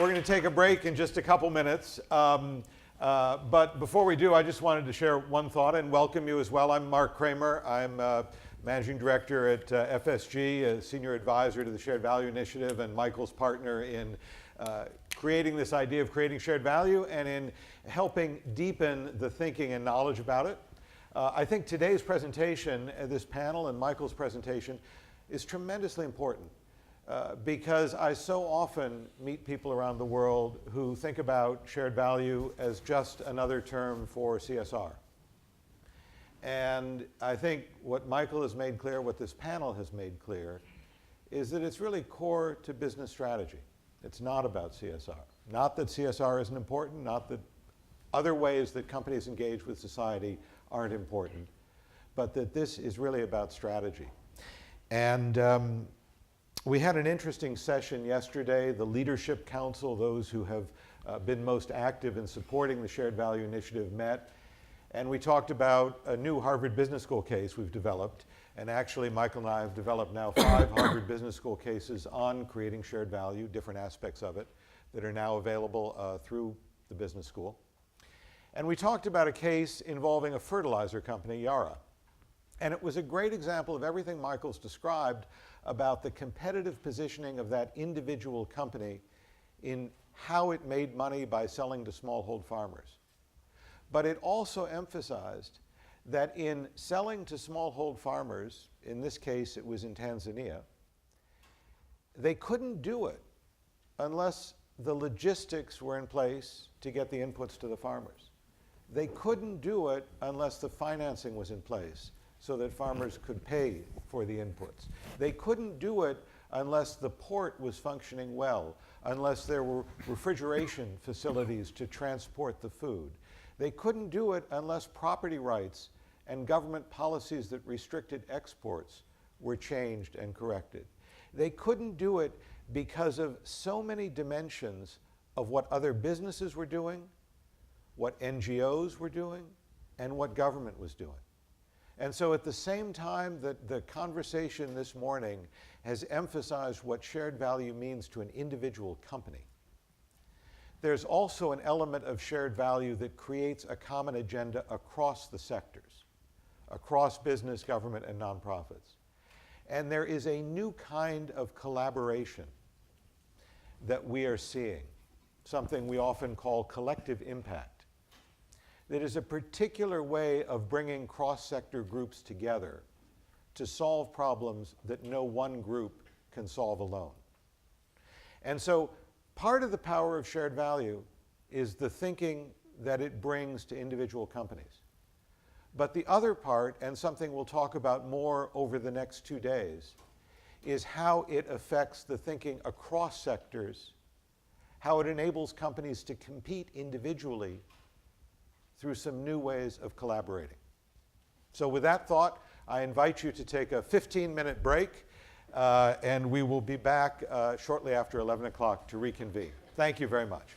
We're going to take a break in just a couple minutes. But before we do, I just wanted to share one thought and welcome you as well. I'm Mark Kramer. I'm Managing Director at FSG, a Senior Advisor to the Shared Value Initiative, and Michael's partner in creating this idea of creating shared value and in helping deepen the thinking and knowledge about it. I think today's presentation, this panel and Michael's presentation, is tremendously important because I so often meet people around the world who think about shared value as just another term for CSR. And I think what Michael has made clear, what this panel has made clear, is that it's really core to business strategy. It's not about CSR. Not that CSR isn't important, not that other ways that companies engage with society aren't important, but that this is really about strategy. And we had an interesting session yesterday. The Leadership Council, those who have been most active in supporting the Shared Value Initiative, met. And we talked about a new Harvard Business School case we've developed. And actually, Michael and I have developed now 5 Harvard Business School cases on creating shared value, different aspects of it, that are now available through the business school. And we talked about a case involving a fertilizer company, Yara. And it was a great example of everything Michael's described about the competitive positioning of that individual company in how it made money by selling to smallhold farmers. But it also emphasized that in selling to smallhold farmers, in this case it was in Tanzania, they couldn't do it unless the logistics were in place to get the inputs to the farmers. They couldn't do it unless the financing was in place so that farmers could pay for the inputs. They couldn't do it unless the port was functioning well, unless there were refrigeration facilities to transport the food. They couldn't do it unless property rights and government policies that restricted exports were changed and corrected. They couldn't do it because of so many dimensions of what other businesses were doing, what NGOs were doing, and what government was doing. And so at the same time that the conversation this morning has emphasized what shared value means to an individual company, there's also an element of shared value that creates a common agenda across the sectors, across business, government, and nonprofits. And there is a new kind of collaboration that we are seeing, something we often call collective impact. That is a particular way of bringing cross-sector groups together to solve problems that no one group can solve alone. And so part of the power of shared value is the thinking that it brings to individual companies. But the other part, and something we'll talk about more over the next 2 days, is how it affects the thinking across sectors, how it enables companies to compete individually through some new ways of collaborating. So with that thought, I invite you to take a 15-minute break, and we will be back shortly after 11 o'clock to reconvene. Thank you very much.